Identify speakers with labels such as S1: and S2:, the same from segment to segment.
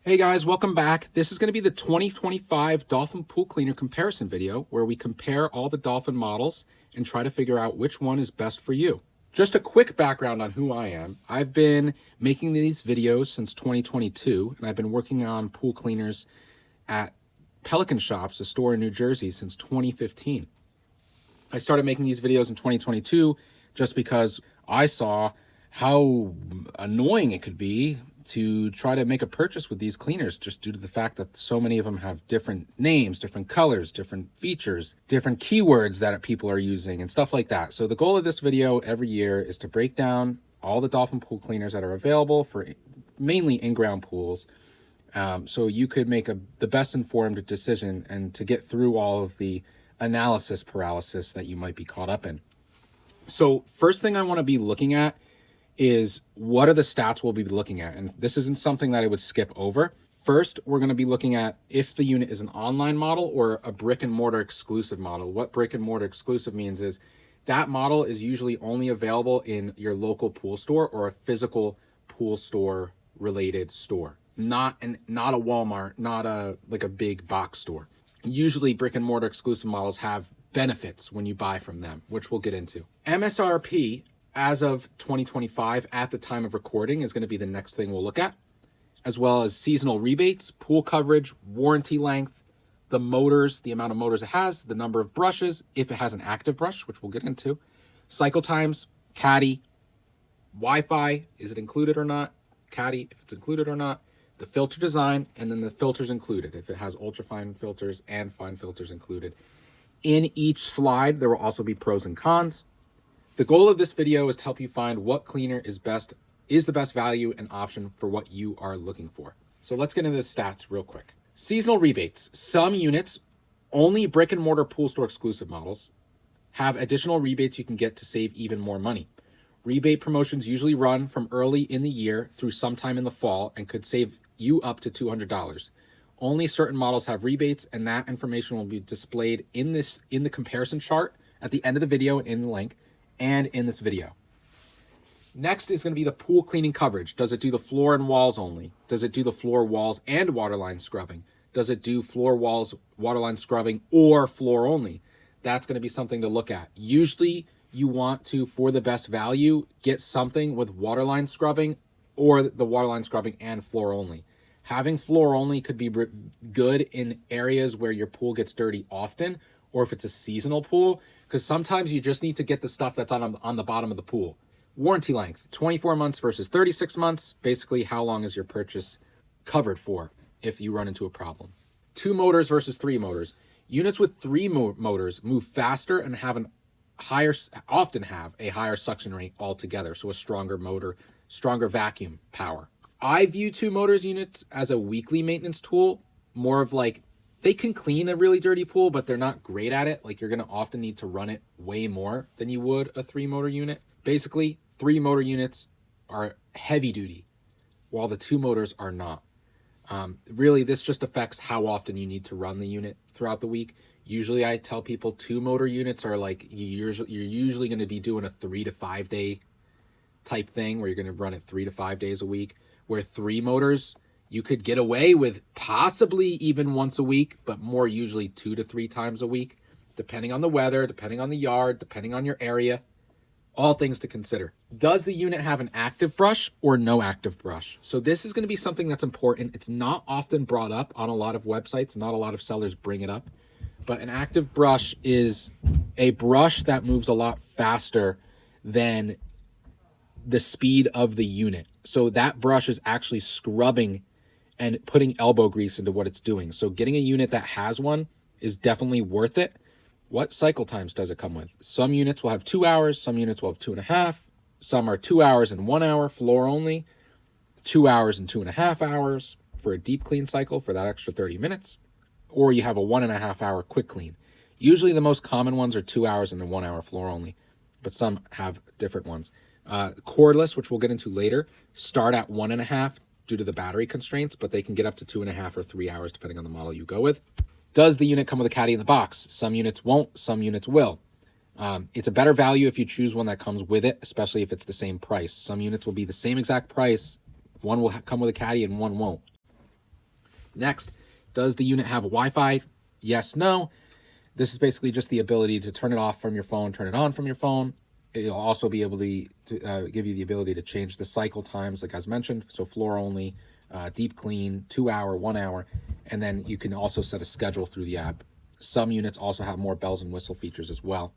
S1: Hey guys, welcome back. This is going to be the 2025 Dolphin Pool Cleaner comparison video where we compare all the Dolphin models and try to figure out which one is best for you. Just a quick background on who I am. I've been making these videos since 2022 and I've been working on pool cleaners at Pelican Shops, a store in New Jersey, since 2015. I started making these videos in 2022 just because I saw how annoying it could be to try to make a purchase with these cleaners, just due to the fact that so many of them have different names, different colors, different features, different keywords that people are using and stuff like that. So the goal of this video every year is to break down all the Dolphin pool cleaners that are available for mainly in-ground pools, so you could make the best informed decision and to get through all of the analysis paralysis that you might be caught up in. So first thing I want to be looking at is what are the stats we'll be looking at. And this isn't something that I would skip over. First, we're going to be looking at if the unit is an online model or a brick and mortar exclusive model. What brick and mortar exclusive means is that model is usually only available in your local pool store or a physical pool store related store, not a Walmart, not a big box store. Usually brick and mortar exclusive models have benefits when you buy from them, which we'll get into. MSRP as of 2025 at the time of recording is going to be the next thing we'll look at, as well as seasonal rebates, pool coverage, warranty length, the motors, the amount of motors it has, the number of brushes, if it has an active brush, which we'll get into, cycle times, Caddy, Wi-Fi, is it included or not, Caddy, if it's included or not, the filter design, and then the filters included, if it has ultrafine filters and fine filters included. In each slide, there will also be pros and cons. The goal of this video is to help you find what cleaner is the best value and option for what you are looking for. So let's get into the stats real quick. Seasonal rebates. Some units, only brick and mortar pool store exclusive models, have additional rebates you can get to save even more money. Rebate promotions usually run from early in the year through sometime in the fall and could save you up to $200. Only certain models have rebates, and that information will be displayed in the comparison chart at the end of the video and in the link, and in this video. Next is going to be the pool cleaning coverage. Does it do the floor and walls only? Does it do the floor, walls, and waterline scrubbing? Does it do floor, walls, waterline scrubbing, or floor only? That's going to be something to look at. Usually you want to, for the best value, get something with waterline scrubbing or the waterline scrubbing and floor only. Having floor only could be good in areas where your pool gets dirty often, or if it's a seasonal pool, because sometimes you just need to get the stuff that's on the bottom of the pool. Warranty length, 24 months versus 36 months. Basically, how long is your purchase covered for if you run into a problem? 2 motors versus 3 motors. Units with 3 motors move faster and often have a higher suction rate altogether, so a stronger motor, stronger vacuum power. I view 2 motors units as a weekly maintenance tool, more of like, they can clean a really dirty pool, but they're not great at it. Like, you're going to often need to run it way more than you would a 3 motor unit. Basically, 3 motor units are heavy duty, while the 2 motors are not. Really, this just affects how often you need to run the unit throughout the week. Usually I tell people 2 motor units are like, you're usually going to be doing a 3 to 5 day type thing where you're going to run it 3 to 5 days a week, where 3 motors, you could get away with possibly even once a week, but more usually 2 to 3 times a week, depending on the weather, depending on the yard, depending on your area. All things to consider. Does the unit have an active brush or no active brush? So this is going to be something that's important. It's not often brought up on a lot of websites. Not a lot of sellers bring it up. But an active brush is a brush that moves a lot faster than the speed of the unit. So that brush is actually scrubbing and putting elbow grease into what it's doing. So getting a unit that has one is definitely worth it. What cycle times does it come with? Some units will have 2 hours, some units will have 2.5, some are 2 hours and 1 hour, floor only, 2 hours and 2.5 hours for a deep clean cycle for that extra 30 minutes, or you have a 1.5 hour quick clean. Usually the most common ones are 2 hours and a 1 hour floor only, but some have different ones. Cordless, which we'll get into later, start at 1.5 due to the battery constraints, but they can get up to 2.5 or 3 hours depending on the model you go with. Does the unit come with a caddy in the box? Some units won't, some units will. It's a better value if you choose one that comes with it, especially if it's the same price. Some units will be the same exact price. One will come with a caddy and one won't. Next, does the unit have Wi-Fi? Yes, no. This is basically just the ability to turn it off from your phone, turn it on from your phone. It'll also be able to give you the ability to change the cycle times, like as mentioned. So floor only, deep clean, 2 hour, 1 hour. And then you can also set a schedule through the app. Some units also have more bells and whistle features as well.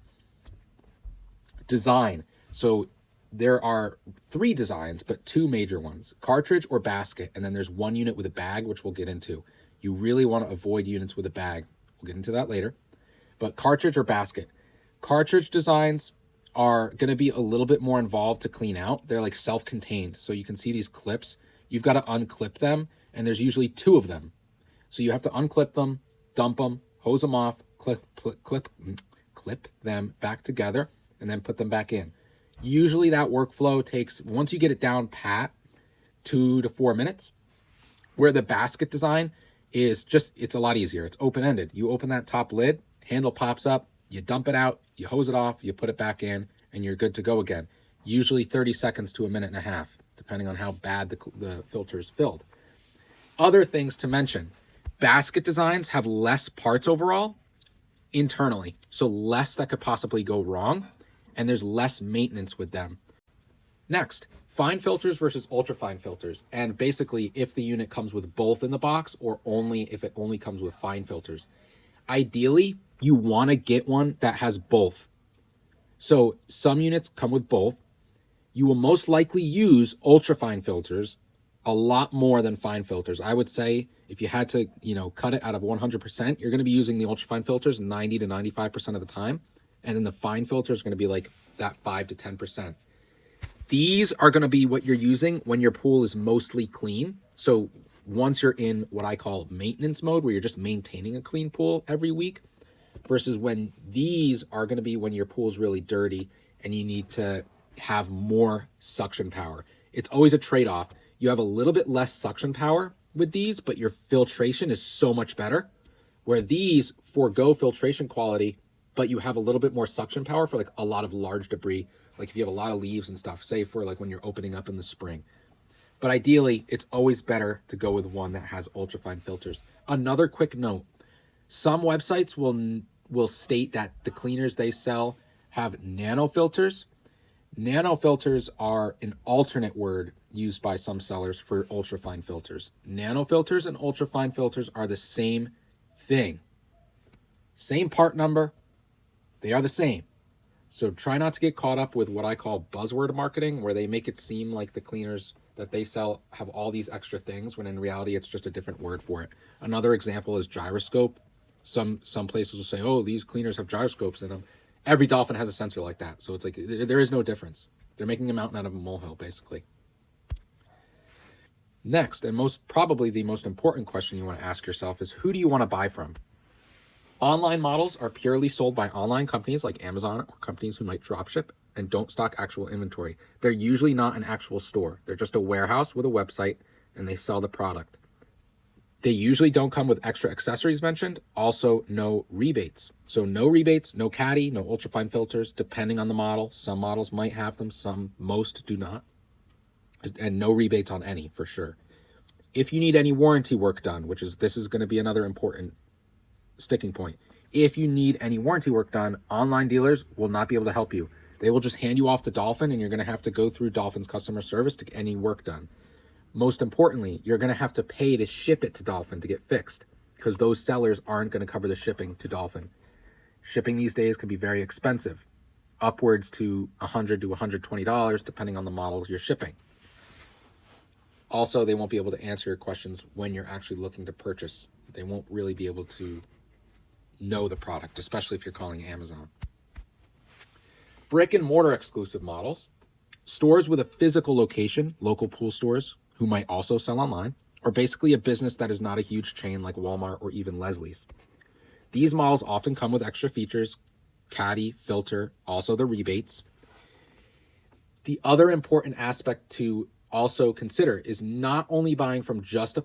S1: Design. So there are 3 designs, but 2 major ones, cartridge or basket. And then there's 1 unit with a bag, which we'll get into. You really want to avoid units with a bag. We'll get into that later. But cartridge or basket. Cartridge designs are going to be a little bit more involved to clean out. They're like self-contained. So you can see these clips. You've got to unclip them, and there's usually 2 of them. So you have to unclip them, dump them, hose them off, clip them back together, and then put them back in. Usually that workflow takes, once you get it down pat, 2 to 4 minutes. Where the basket design is just, it's a lot easier. It's open-ended. You open that top lid, handle pops up, you dump it out, you hose it off, you put it back in, and you're good to go again. Usually 30 seconds to a minute and a half, depending on how bad the filter is filled. Other things to mention. Basket designs have less parts overall internally, so less that could possibly go wrong, and there's less maintenance with them. Next, fine filters versus ultrafine filters, and basically if the unit comes with both in the box or only if it only comes with fine filters. Ideally, you want to get one that has both. So some units come with both. You will most likely use ultrafine filters a lot more than fine filters. I would say if you had to, cut it out of 100%, you're going to be using the ultrafine filters 90 to 95% of the time. And then the fine filter is going to be like that 5 to 10%. These are going to be what you're using when your pool is mostly clean. So once you're in what I call maintenance mode, where you're just maintaining a clean pool every week, versus when these are going to be when your pool is really dirty and you need to have more suction power. It's always a trade-off. You have a little bit less suction power with these, but your filtration is so much better, where these forego filtration quality, but you have a little bit more suction power for like a lot of large debris, like if you have a lot of leaves and stuff, say for like when you're opening up in the spring. But ideally, it's always better to go with one that has ultrafine filters. Another quick note, some websites will state that the cleaners they sell have nano filters. Nano filters are an alternate word used by some sellers for ultrafine filters. Nano filters and ultrafine filters are the same thing. Same part number. They are the same. So try not to get caught up with what I call buzzword marketing, where they make it seem like the cleaners that they sell have all these extra things, when in reality it's just a different word for it. Another example is gyroscope. Some places will say, oh, these cleaners have gyroscopes in them. Every Dolphin has a sensor like that. So it's like, there is no difference. They're making a mountain out of a molehill, basically. Next, and probably the most important question you want to ask yourself is, who do you want to buy from? Online models are purely sold by online companies like Amazon, or companies who might dropship and don't stock actual inventory. They're usually not an actual store. They're just a warehouse with a website, and they sell the product. They usually don't come with extra accessories mentioned. Also, no rebates. So no rebates, no caddy, no ultrafine filters, depending on the model. Some models might have them, most do not. And no rebates on any, for sure. If you need any warranty work done, this is going to be another important sticking point. If you need any warranty work done, online dealers will not be able to help you. They will just hand you off to Dolphin, and you're going to have to go through Dolphin's customer service to get any work done. Most importantly, you're going to have to pay to ship it to Dolphin to get fixed, because those sellers aren't going to cover the shipping to Dolphin. Shipping these days can be very expensive, upwards to $100 to $120, depending on the model you're shipping. Also, they won't be able to answer your questions when you're actually looking to purchase. They won't really be able to know the product, especially if you're calling Amazon. Brick and mortar exclusive models. Stores with a physical location, local pool stores, who might also sell online, or basically a business that is not a huge chain like Walmart or even Leslie's. These models often come with extra features, caddy, filter, also the rebates. The other important aspect to also consider is not only buying from just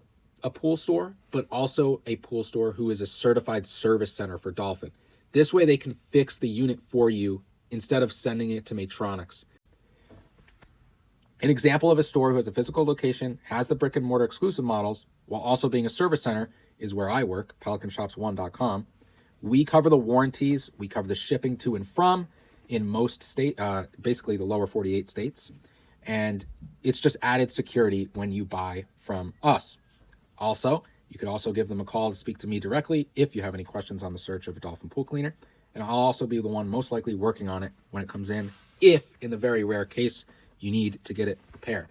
S1: a pool store, but also a pool store who is a certified service center for Dolphin. This way they can fix the unit for you instead of sending it to Maytronics. An example of a store who has a physical location, has the brick and mortar exclusive models, while also being a service center, is where I work, PelicanShops1.com. We cover the warranties, we cover the shipping to and from in most state, basically the lower 48 states. And it's just added security when you buy from us. Also, you could also give them a call to speak to me directly if you have any questions on the search of a Dolphin pool cleaner. And I'll also be the one most likely working on it when it comes in, if in the very rare case you need to get it repaired.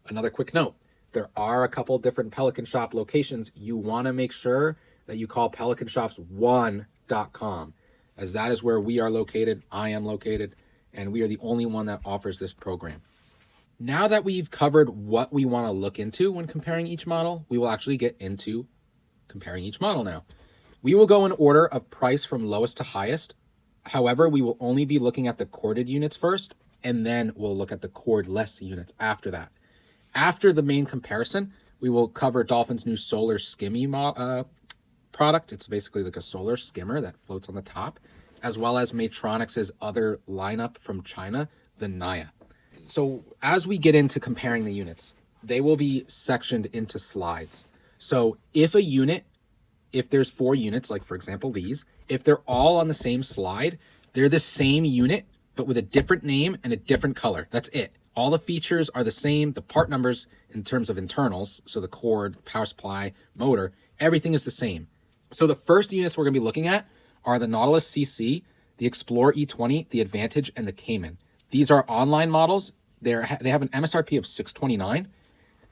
S1: Another quick note, there are a couple different Pelican Shop locations. You want to make sure that you call PelicanShops1.com, as that is where we are located, I am located, and we are the only one that offers this program. Now that we've covered what we want to look into when comparing each model, we will actually get into comparing each model now. We will go in order of price from lowest to highest. However, we will only be looking at the corded units first, and then we'll look at the cordless units after that. After the main comparison, we will cover Dolphin's new solar SKIMMI product. It's basically like a solar skimmer that floats on the top, as well as Maytronics' other lineup from China, the Naya. So as we get into comparing the units, they will be sectioned into slides. So if there's 4 units, like for example these, if they're all on the same slide, they're the same unit, but with a different name and a different color. That's it. All the features are the same. The part numbers in terms of internals, so the cord, power supply, motor, everything is the same. So the first units we're going to be looking at are the Nautilus CC, the Explorer E20, the Advantage, and the Cayman. These are online models. They have an MSRP of $629.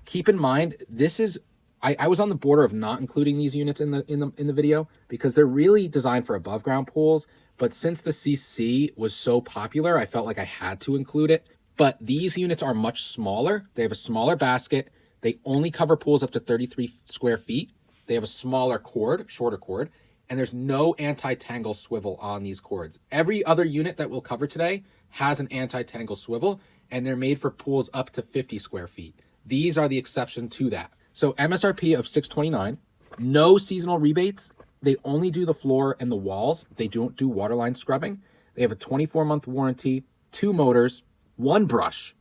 S1: Keep in mind, this is I was on the border of not including these units in the video because they're really designed for above ground pools. But since the CC was so popular, I felt like I had to include it. But these units are much smaller. They have a smaller basket. They only cover pools up to 33 square feet. They have a smaller cord, shorter cord, and there's no anti-tangle swivel on these cords. Every other unit that we'll cover today has an anti-tangle swivel, and they're made for pools up to 50 square feet. These are the exception to that. So MSRP of $629, no seasonal rebates. They only do the floor and the walls. They don't do waterline scrubbing. They have a 24-month warranty, 2 motors, 1 brush.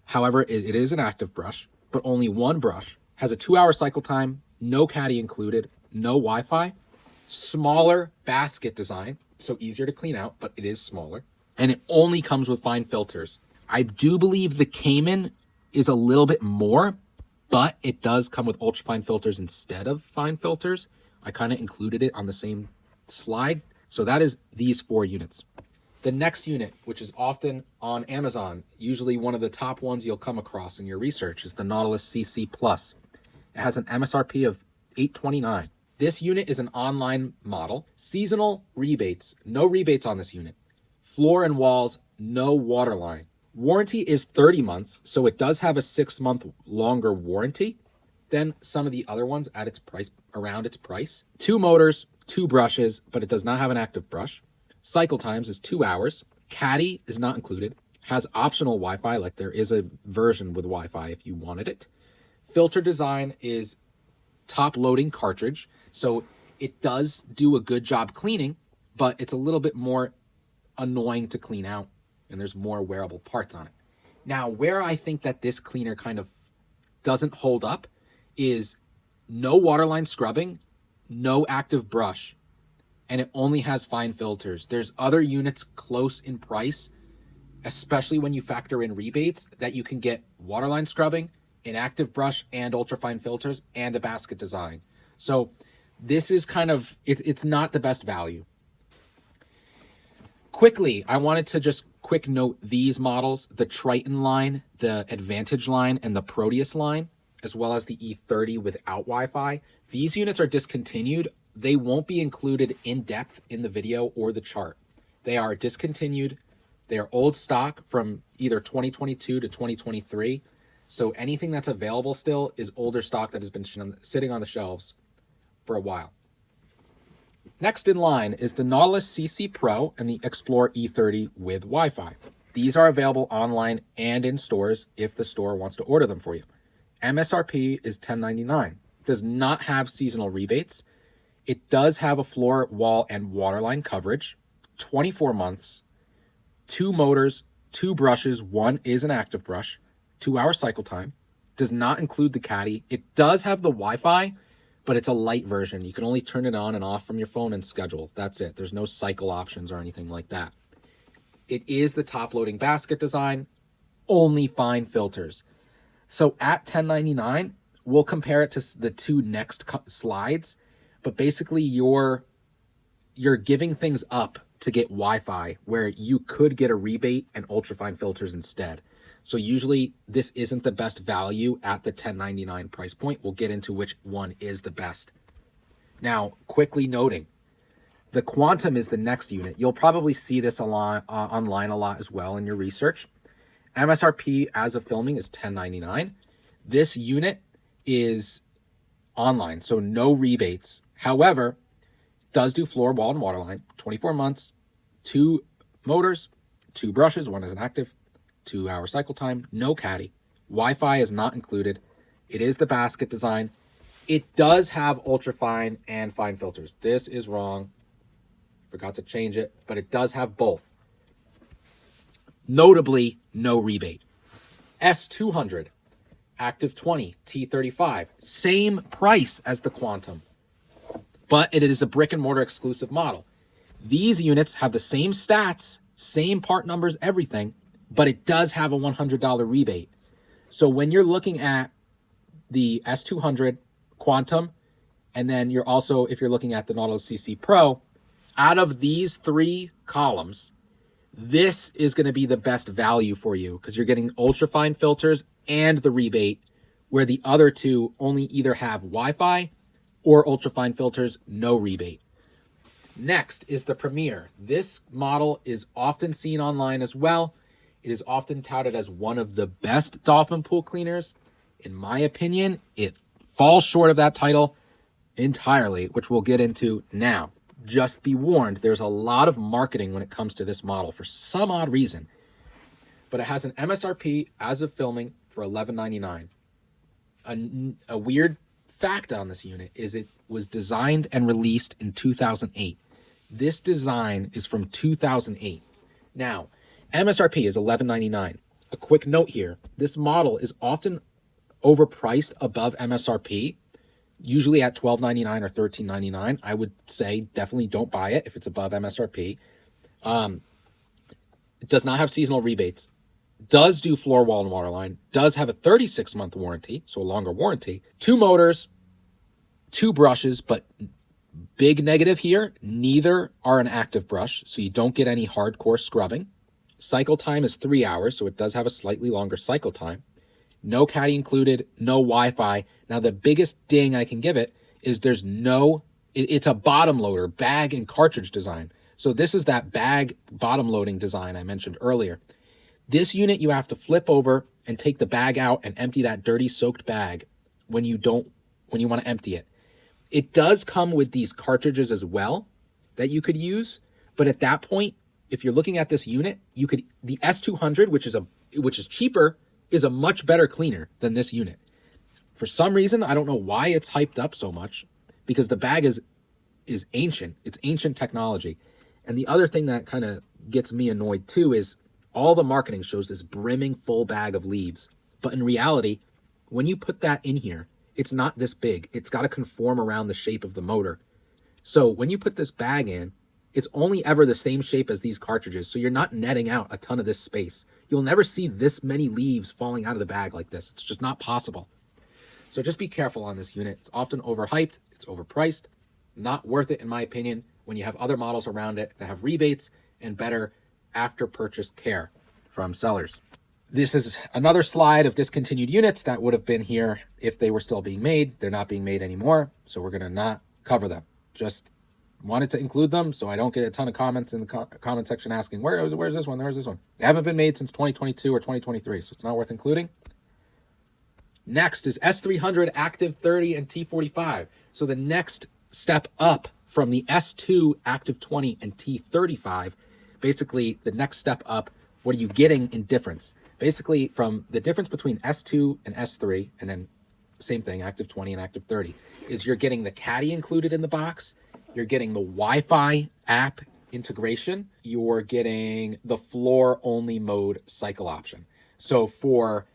S1: However, it is an active brush, but only 1 brush. Has a 2-hour cycle time, no caddy included, no Wi-Fi, smaller basket design, so easier to clean out, but it is smaller. And it only comes with fine filters. I do believe the Cayman is a little bit more, but it does come with ultrafine filters instead of fine filters. I kind of included it on the same slide. So that is these 4 units. The next unit, which is often on Amazon, usually one of the top ones you'll come across in your research, is the Nautilus CC Plus. It has an MSRP of $829. This unit is an online model. Seasonal rebates, no rebates on this unit. Floor and walls, no waterline. Warranty is 30 months, so it does have a 6-month longer warranty than some of the other ones at its price, around its price. 2 motors, 2 brushes, but it does not have an active brush. Cycle times is 2 hours. Caddy is not included. Has optional Wi-Fi, like there is a version with Wi-Fi if you wanted it. Filter design is top loading cartridge, so it does do a good job cleaning, but it's a little bit more annoying to clean out, and there's more wearable parts on it. Now, where I think that this cleaner kind of doesn't hold up is no waterline scrubbing, no active brush, and it only has fine filters. There's other units close in price, especially when you factor in rebates, that you can get waterline scrubbing, an active brush, and ultrafine filters, and a basket design. So this is kind of, it's not the best value. Quickly, I wanted to just quick note these models, the Triton line, the Advantage line, and the Proteus line, as well as the E30 without Wi-Fi. These units are discontinued. They won't be included in depth in the video or the chart. They are discontinued. They are old stock from either 2022 to 2023. So anything that's available still is older stock that has been sitting on the shelves for a while. Next in line is the Nautilus CC Pro and the Explorer E30 with Wi-Fi. These are available online and in stores if the store wants to order them for you. MSRP is $10.99. Does not have seasonal rebates. It does have a floor, wall, and waterline coverage. 24 months, 2 motors, 2 brushes. 1 is an active brush. 2-hour cycle time. Does not include the Caddy. It does have the Wi-Fi, but it's a light version. You can only turn it on and off from your phone and schedule. That's it. There's no cycle options or anything like that. It is the top loading basket design, only fine filters. So at $10.99, we'll compare it to the two next slides, but basically you're giving things up to get Wi-Fi where you could get a rebate and ultrafine filters instead. So usually this isn't the best value at the $10.99 price point. We'll get into which one is the best. Now, quickly noting, the Quantum is the next unit. You'll probably see this a lot, online a lot as well in your research. MSRP as of filming is $10.99. This unit is online, so no rebates. However, it does do floor, wall, and waterline, 24 months, 2 motors, 2 brushes, 1 is an active, 2-hour cycle time, no Caddy. Wi-Fi is not included. It is the basket design. It does have ultrafine and fine filters. This is wrong. Forgot to change it, but it does have both. Notably, no rebate. S200, Active 20, T35, same price as the Quantum, but it is a brick and mortar exclusive model. These units have the same stats, same part numbers, everything, but it does have a $100 rebate. So when you're looking at the S200 Quantum, and then you're also, if you're looking at the Nautilus CC Pro, out of these 3 columns, this is going to be the best value for you because you're getting ultrafine filters and the rebate, where the other 2 only either have Wi-Fi or ultrafine filters, no rebate. Next is the Premier. This model is often seen online as well. It is often touted as one of the best Dolphin pool cleaners. In my opinion, it falls short of that title entirely, which we'll get into now. Just be warned, there's a lot of marketing when it comes to this model for some odd reason. But it has an MSRP as of filming for $11.99. A weird fact on this unit is it was designed and released in 2008. This design is from 2008. Now, MSRP is $11.99. A quick note here, this model is often overpriced above MSRP, usually at $12.99 or $13.99. I would say definitely don't buy it if it's above MSRP. It does not have seasonal rebates. Does do floor, wall, and waterline. Does have a 36-month warranty, so a longer warranty. 2 motors, 2 brushes, but big negative here, neither are an active brush, so you don't get any hardcore scrubbing. Cycle time is 3 hours, so it does have a slightly longer cycle time. No Caddy included, no Wi-Fi. Now, the biggest ding I can give it is there's no, it's a bottom loader, bag and cartridge design. So this is that bag bottom loading design I mentioned earlier. This unit, you have to flip over and take the bag out and empty that dirty soaked bag when you want to empty it. It does come with these cartridges as well that you could use. But at that point, if you're looking at this unit, the S200, which is cheaper, is a much better cleaner than this unit. For some reason, I don't know why it's hyped up so much, because the bag is ancient. It's ancient technology. And the other thing that kind of gets me annoyed too is all the marketing shows this brimming full bag of leaves. But in reality, when you put that in here, it's not this big. It's got to conform around the shape of the motor. So when you put this bag in, it's only ever the same shape as these cartridges. So you're not netting out a ton of this space. You'll never see this many leaves falling out of the bag like this. It's just not possible. So just be careful on this unit. It's often overhyped. It's overpriced. Not worth it, in my opinion, when you have other models around it that have rebates and better after-purchase care from sellers. This is another slide of discontinued units that would have been here if they were still being made. They're not being made anymore, so we're going to not cover them. Just wanted to include them so I don't get a ton of comments in the comment section asking, where's this one? Where's this one? They haven't been made since 2022 or 2023, so it's not worth including. Next is S300 Active 30 and T45. So the next step up from the S2 Active 20 and T35, basically the next step up, what are you getting in difference? Basically from the difference between S2 and S3, and then same thing, Active 20 and Active 30, is you're getting the Caddy included in the box, you're getting the Wi-Fi app integration, you're getting the floor-only mode cycle option. So for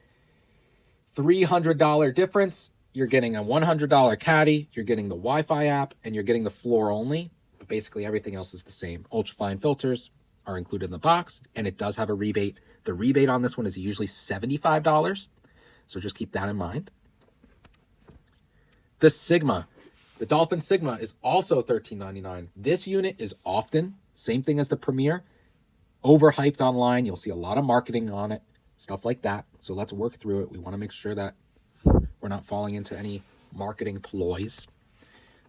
S1: $300 difference. You're getting a $100 caddy, you're getting the Wi-Fi app, and you're getting the floor only. But basically everything else is the same. Ultrafine filters are included in the box, and it does have a rebate. The rebate on this one is usually $75, so just keep that in mind. The Sigma, the Dolphin Sigma, is also $13.99. This unit is often, same thing as the Premier, overhyped online. You'll see a lot of marketing on it, stuff like that. So let's work through it. We want to make sure that we're not falling into any marketing ploys.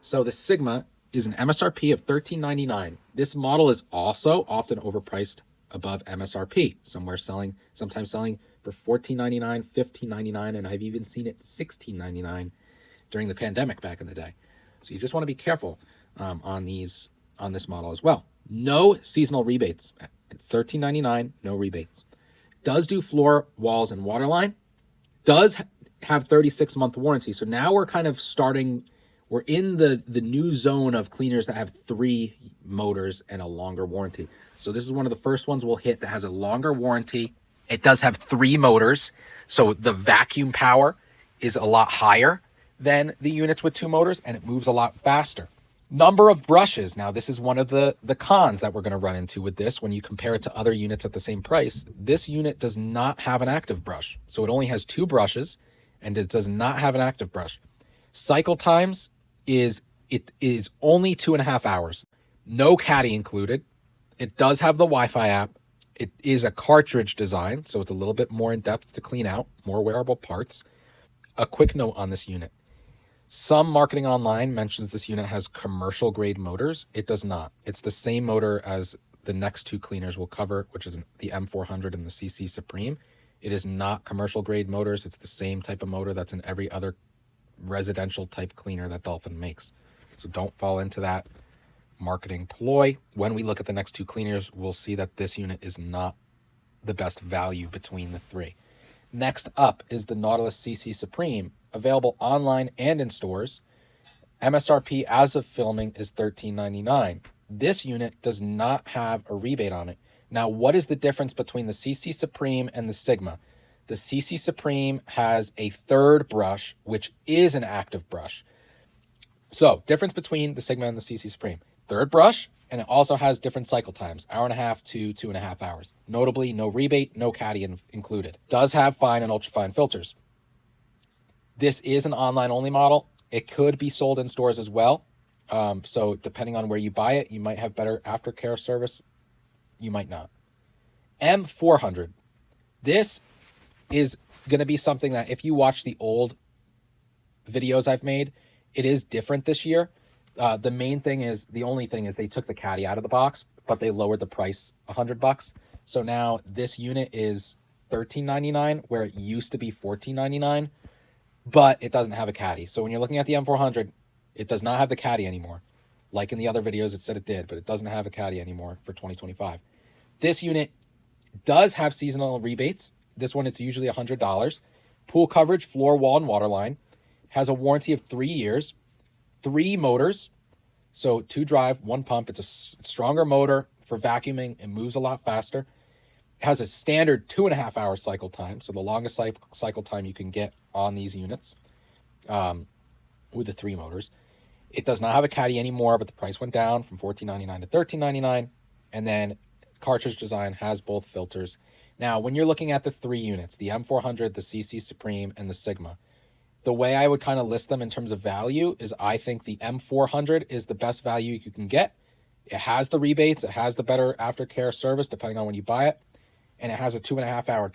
S1: So the Sigma is an MSRP of $13.99. This model is also often overpriced above MSRP. Sometimes selling for $14.99, $15.99, and I've even seen it $16.99 during the pandemic back in the day. So you just want to be careful on this model as well. No seasonal rebates. $13.99, no rebates. Does do floor, walls, and waterline. Does have 36-month warranty. So now we're kind of we're in the new zone of cleaners that have 3 motors and a longer warranty. So this is one of the first ones we'll hit that has a longer warranty. It does have 3 motors, so the vacuum power is a lot higher than the units with 2 motors, and it moves a lot faster. Number of brushes. Now, this is one of the cons that we're going to run into with this when you compare it to other units at the same price. This unit does not have an active brush, so it only has 2 brushes, and it does not have an active brush. Cycle times is only 2.5 hours. No caddy included. It does have the Wi-Fi app. It is a cartridge design, so it's a little bit more in depth to clean out, more wearable parts. A quick note on this unit. Some marketing online mentions this unit has commercial grade motors. It does not. It's the same motor as the next 2 cleaners we'll cover, which is the M400 and the CC Supreme. It is not commercial grade motors. It's the same type of motor that's in every other residential type cleaner that Dolphin makes. So don't fall into that marketing ploy. When we look at the next 2 cleaners, we'll see that this unit is not the best value between the 3. Next up is the Nautilus CC Supreme, available online and in stores. MSRP as of filming is $13.99. This unit does not have a rebate on it. Now, what is the difference between the CC Supreme and the Sigma? The CC Supreme has a 3rd brush, which is an active brush. So, difference between the Sigma and the CC Supreme. 3rd brush, and it also has different cycle times, 1.5 to 2.5 hours. Notably, no rebate, no caddy included. Does have fine and ultrafine filters. This is an online-only model. It could be sold in stores as well. So depending on where you buy it, you might have better aftercare service. You might not. M400. This is going to be something that if you watch the old videos I've made, it is different this year. The only thing is they took the caddy out of the box, but they lowered the price $100. So now this unit is $13.99, where it used to be $14.99, but it doesn't have a caddy. So when you're looking at the M400, it does not have the caddy anymore. Like in the other videos, it said it did, but it doesn't have a caddy anymore for 2025. This unit does have seasonal rebates. This one, it's usually $100. Pool coverage, floor, wall, and waterline. Has a warranty of 3 years. 3 motors, so 2 drive, 1 pump. It's a stronger motor for vacuuming. It moves a lot faster. It has a standard 2.5 hour cycle time, so the longest cycle time you can get on these units with the 3 motors. It does not have a caddy anymore, but the price went down from $14.99 to $13.99. And then cartridge design, has both filters. Now, when you're looking at the 3 units, the M400, the CC Supreme, and the Sigma, the way I would kind of list them in terms of value is I think the M400 is the best value you can get. It has the rebates. It has the better aftercare service, depending on when you buy it. And it has a 2.5 hour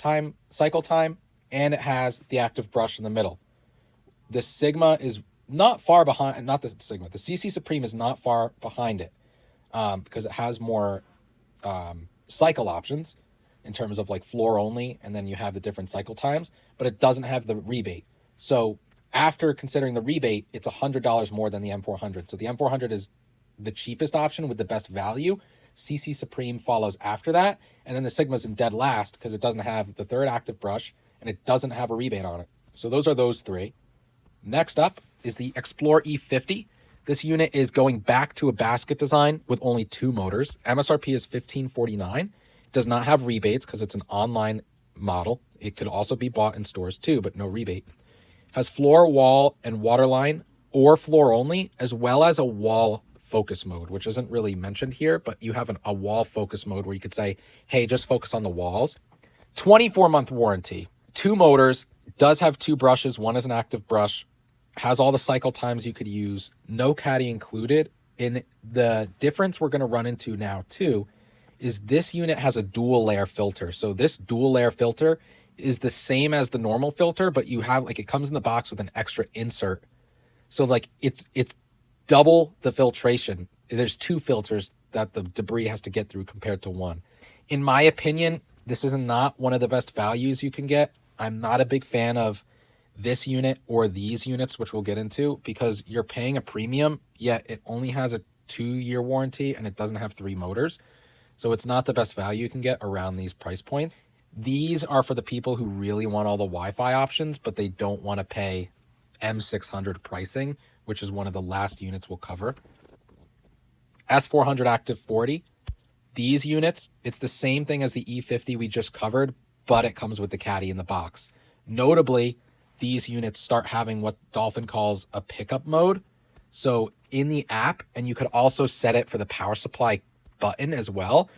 S1: cycle time, and it has the active brush in the middle. The Sigma is not far behind, not the Sigma, the CC Supreme is not far behind it because it has more cycle options in terms of like floor only, and then you have the different cycle times, but it doesn't have the rebate. So after considering the rebate, it's $100 more than the M400. So the M400 is the cheapest option with the best value. CC Supreme follows after that, and then the Sigma's in dead last because it doesn't have the 3rd active brush and it doesn't have a rebate on it. So those are those 3. Next up is the Explore E50. This unit is going back to a basket design with only 2 motors. MSRP is $15.49. It does not have rebates because it's an online model. It could also be bought in stores too, but no rebate. Has floor, wall, and waterline or floor only, as well as a wall focus mode, which isn't really mentioned here, but you have a wall focus mode where you could say, hey, just focus on the walls. 24-month warranty, 2 motors, does have 2 brushes. One is an active brush, has all the cycle times you could use, no caddy included. And the difference we're going to run into now too is this unit has a dual layer filter. So this dual layer filter is the same as the normal filter, but you have like, it comes in the box with an extra insert. So like it's double the filtration. There's 2 filters that the debris has to get through compared to 1. In my opinion, this is not one of the best values you can get. I'm not a big fan of this unit or these units, which we'll get into, because you're paying a premium, yet it only has a 2-year warranty and it doesn't have 3 motors. So it's not the best value you can get around these price points. These are for the people who really want all the Wi-Fi options, but they don't want to pay M600 pricing, which is one of the last units we'll cover. S400 Active 40. These units, it's the same thing as the E50 we just covered, but it comes with the caddy in the box. Notably, these units start having what Dolphin calls a pickup mode. So in the app, and you could also set it for the power supply button as well,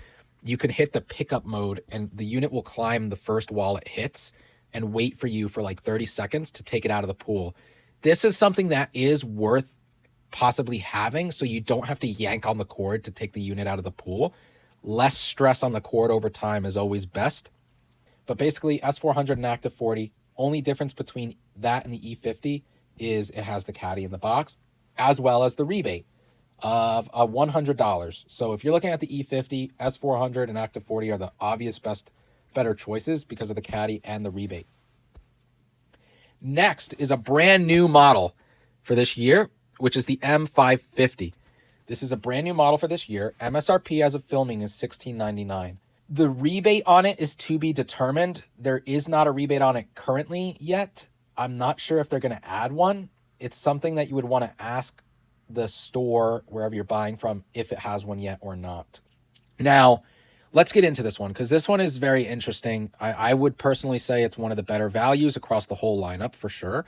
S1: you can hit the pickup mode and the unit will climb the first wall it hits and wait for you for like 30 seconds to take it out of the pool. This is something that is worth possibly having, so you don't have to yank on the cord to take the unit out of the pool. Less stress on the cord over time is always best. But basically, S400 and Active 40, only difference between that and the E50 is it has the caddy in the box, as well as the rebate of $100. So if you're looking at the E50, S400 and Active 40 are the obvious better choices because of the caddy and the rebate. Next is a brand new model for this year, which is the M550. This is a brand new model for this year. MSRP as of filming is $16.99. The rebate on it is to be determined. There is not a rebate on it currently yet. I'm not sure if they're going to add one. It's something that you would want to ask the store, wherever you're buying from, if it has one yet or not. Now, let's get into this one, because this one is very interesting. I would personally say it's one of the better values across the whole lineup for sure.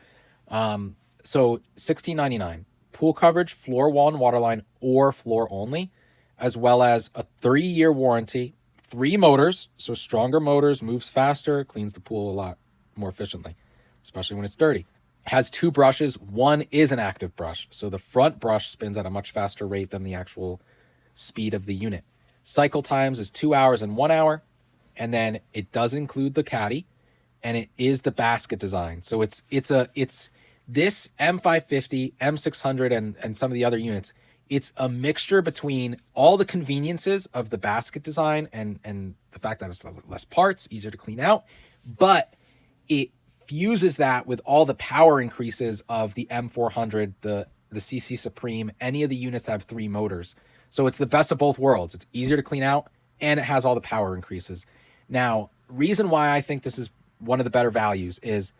S1: So $16.99. Pool coverage, floor, wall, and waterline, or floor only, as well as a 3-year warranty, 3 motors, so stronger motors, moves faster, cleans the pool a lot more efficiently, especially when it's dirty. Has 2 brushes. One is an active brush, so the front brush spins at a much faster rate than the actual speed of the unit. Cycle times is 2 hours and 1 hour, and then it does include the caddy, and it is the basket design. So it's this M550, M600, and some of the other units. It's a mixture between all the conveniences of the basket design and the fact that it's less parts, easier to clean out, but it fuses that with all the power increases of the M400, the CC Supreme, any of the units that have 3 motors. So it's the best of both worlds. It's easier to clean out, and it has all the power increases. Now, reason why I think this is one of the better values is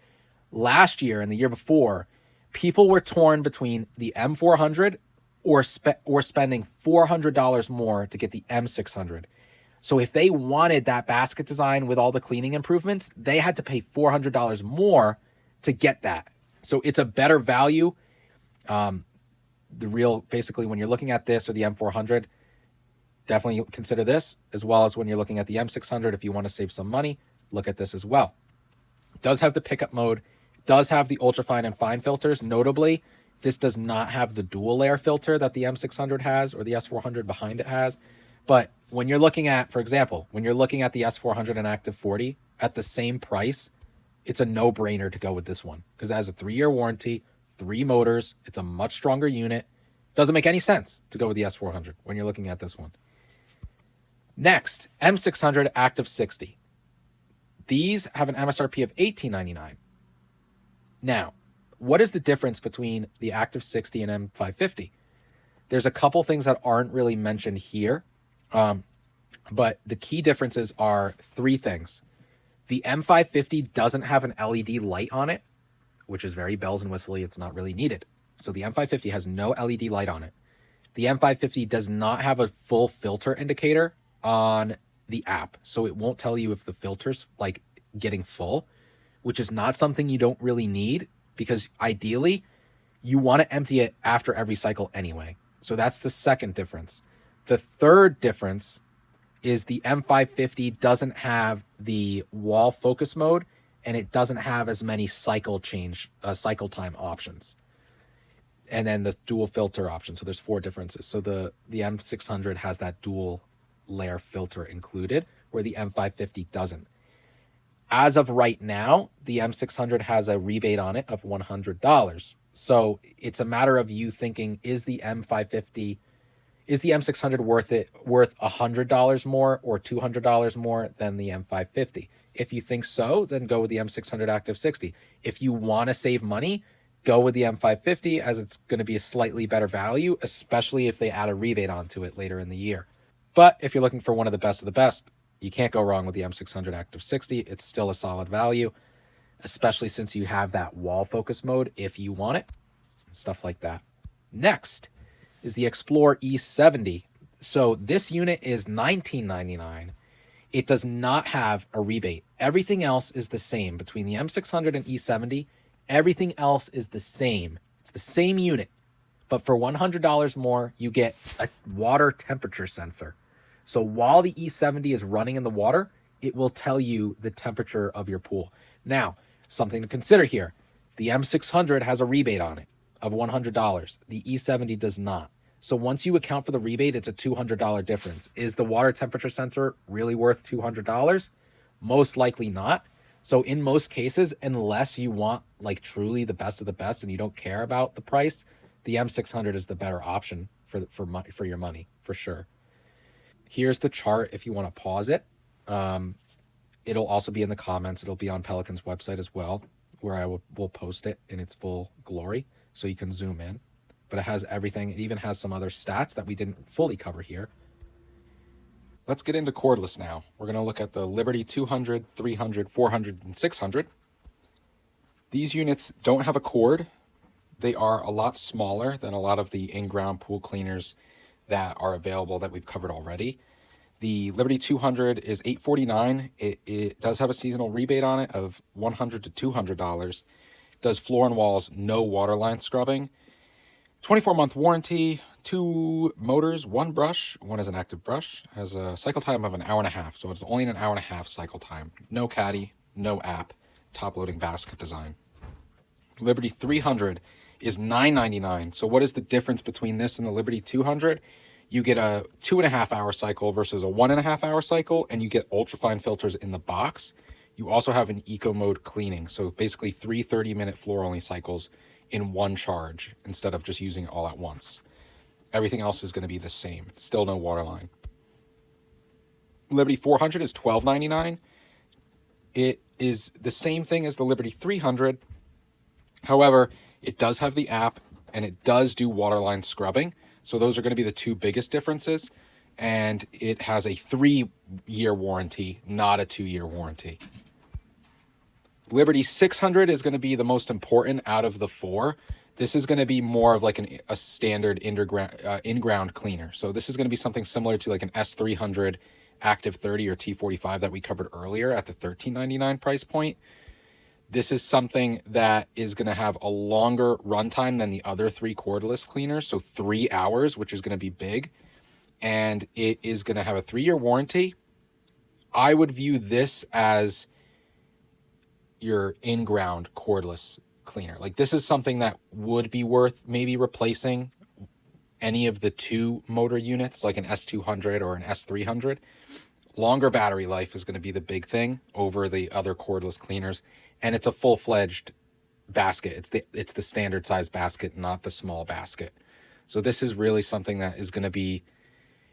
S1: last year and the year before, people were torn between the M400 or spending $400 more to get the M600. So if they wanted that basket design with all the cleaning improvements, they had to pay $400 more to get that. So it's a better value. Basically, when you're looking at this or the M400, definitely consider this, as well as when you're looking at the M600. If you want to save some money, look at this as well. It does have the pickup mode, does have the ultrafine and fine filters. Notably, this does not have the dual layer filter that the M600 has or the S400 behind it has. But when you're looking at, for example, when you're looking at the S400 and Active 40 at the same price, it's a no-brainer to go with this one because it has a 3-year warranty, 3 motors. It's a much stronger unit. Doesn't make any sense to go with the S400 when you're looking at this one. Next, M600 Active 60. These have an MSRP of $18.99. Now, what is the difference between the Active 60 and M550? There's a couple things that aren't really mentioned here, but the key differences are 3 things. The M550 doesn't have an LED light on it, which is very bells and whistly. It's not really needed. So the M550 has no LED light on it. The M550 does not have a full filter indicator on the app, so it won't tell you if the filters, like getting full, which is not something you don't really need, because ideally you want to empty it after every cycle anyway. So that's the second difference. The third difference is the M550 doesn't have the wall focus mode, and it doesn't have as many cycle time options. And then the dual filter option. So there's 4 differences. So the M600 has that dual layer filter included, where the M550 doesn't. As of right now, the M600 has a rebate on it of $100. So it's a matter of you thinking, is the M600 worth $100 more or $200 more than the M550? If you think so, then go with the M600 Active 60. If you want to save money, go with the M550, as it's going to be a slightly better value, especially if they add a rebate onto it later in the year. But if you're looking for one of the best, you can't go wrong with the M600 Active 60. It's still a solid value, especially since you have that wall focus mode if you want it, stuff like that. Next is the Explore E70. So this unit is $19.99. It does not have a rebate. Everything else is the same between the M600 and E70. Everything else is the same. It's the same unit, but for $100 more, you get a water temperature sensor. So while the E70 is running in the water, it will tell you the temperature of your pool. Now, something to consider here. The M600 has a rebate on it of $100. The E70 does not. So once you account for the rebate, it's a $200 difference. Is the water temperature sensor really worth $200? Most likely not. So in most cases, unless you want like truly the best of the best and you don't care about the price, the M600 is the better option for your money, for sure. Here's the chart if you want to pause it. It'll also be in the comments. It'll be on Pelican's website as well, where I will post it in its full glory so you can zoom in. But it has everything. It even has some other stats that we didn't fully cover here. Let's get into cordless now. We're going to look at the Liberty 200, 300, 400, and 600. These units don't have a cord. They are a lot smaller than a lot of the in-ground pool cleaners that are available that we've covered already. The Liberty 200 is $849. It does have a seasonal rebate on it of $100 to $200. Does floor and walls, no waterline scrubbing. 24-month warranty, 2 motors, 1 brush. One is an active brush. Has a cycle time of 1.5 hours. So it's only an 1.5 hour cycle time. No caddy, no app, top-loading basket design. Liberty 300 is $9.99. So what is the difference between this and the Liberty 200? You get a 2.5 hour cycle versus a 1.5 hour cycle, and you get ultrafine filters in the box. You also have an eco mode cleaning. So basically 3 30-minute floor-only cycles in one charge instead of just using it all at once. Everything else is going to be the same. Still no waterline. Liberty 400 is $12.99. It is the same thing as the Liberty 300. However, it does have the app and it does do waterline scrubbing. So those are going to be the 2 biggest differences. And it has a 3-year warranty, not a 2-year warranty. Liberty 600 is going to be the most important out of the 4. This is going to be more of like a standard in-ground cleaner. So this is going to be something similar to like an S300 Active 30 or T45 that we covered earlier at the $13.99 price point. This is something that is going to have a longer runtime than the other 3 cordless cleaners. So 3 hours, which is going to be big. And it is going to have a 3-year warranty. I would view this as your in-ground cordless cleaner. Like this is something that would be worth maybe replacing any of the 2 motor units, like an S200 or an S300. Longer battery life is going to be the big thing over the other cordless cleaners. And it's a full-fledged basket. It's the standard size basket, not the small basket. So this is really something that is going to be,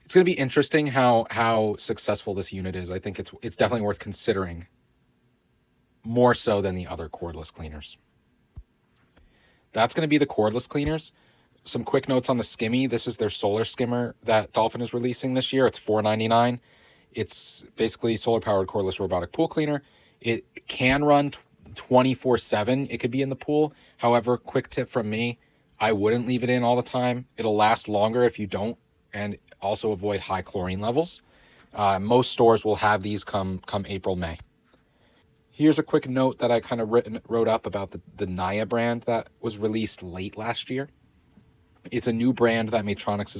S1: it's going to be interesting how successful this unit is. I think it's definitely worth considering, more so than the other cordless cleaners. That's going to be the cordless cleaners. Some quick notes on the SKIMMI. This is their solar skimmer that Dolphin is releasing this year. It's $4.99. It's basically solar-powered cordless robotic pool cleaner. It can run 24/7. It could be in the pool. However, quick tip from me, I wouldn't leave it in all the time. It'll last longer if you don't, and also avoid high chlorine levels. Most stores will have these come April, May. Here's a quick note that I kind of wrote up about the Naya brand that was released late last year. It's a new brand that Maytronics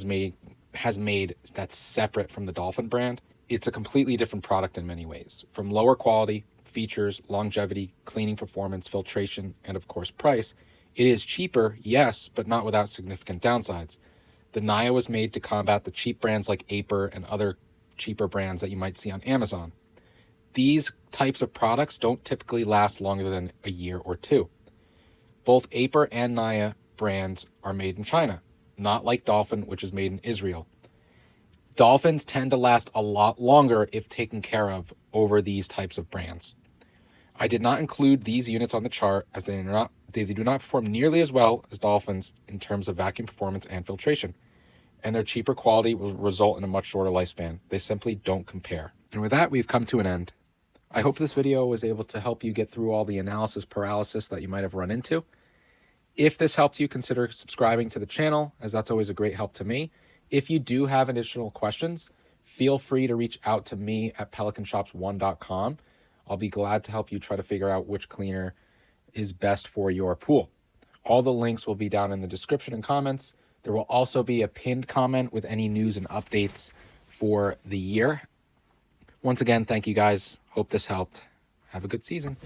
S1: has made that's separate from the Dolphin brand. It's a completely different product in many ways, from lower quality, features, longevity, cleaning performance, filtration, and of course price. It is cheaper, yes, but not without significant downsides. The Naya was made to combat the cheap brands like Aper and other cheaper brands that you might see on Amazon. These types of products don't typically last longer than a year or two. Both Aper and Naya brands are made in China, not like Dolphin, which is made in Israel. Dolphins tend to last a lot longer if taken care of over these types of brands. I did not include these units on the chart as they do not perform nearly as well as Dolphins in terms of vacuum performance and filtration, and their cheaper quality will result in a much shorter lifespan. They simply don't compare. And with that, we've come to an end. I hope this video was able to help you get through all the analysis paralysis that you might have run into. If this helped you, consider subscribing to the channel, as that's always a great help to me. If you do have additional questions, feel free to reach out to me at pelicanshops1.com. I'll be glad to help you try to figure out which cleaner is best for your pool. All the links will be down in the description and comments. There will also be a pinned comment with any news and updates for the year. Once again, thank you guys. Hope this helped. Have a good season.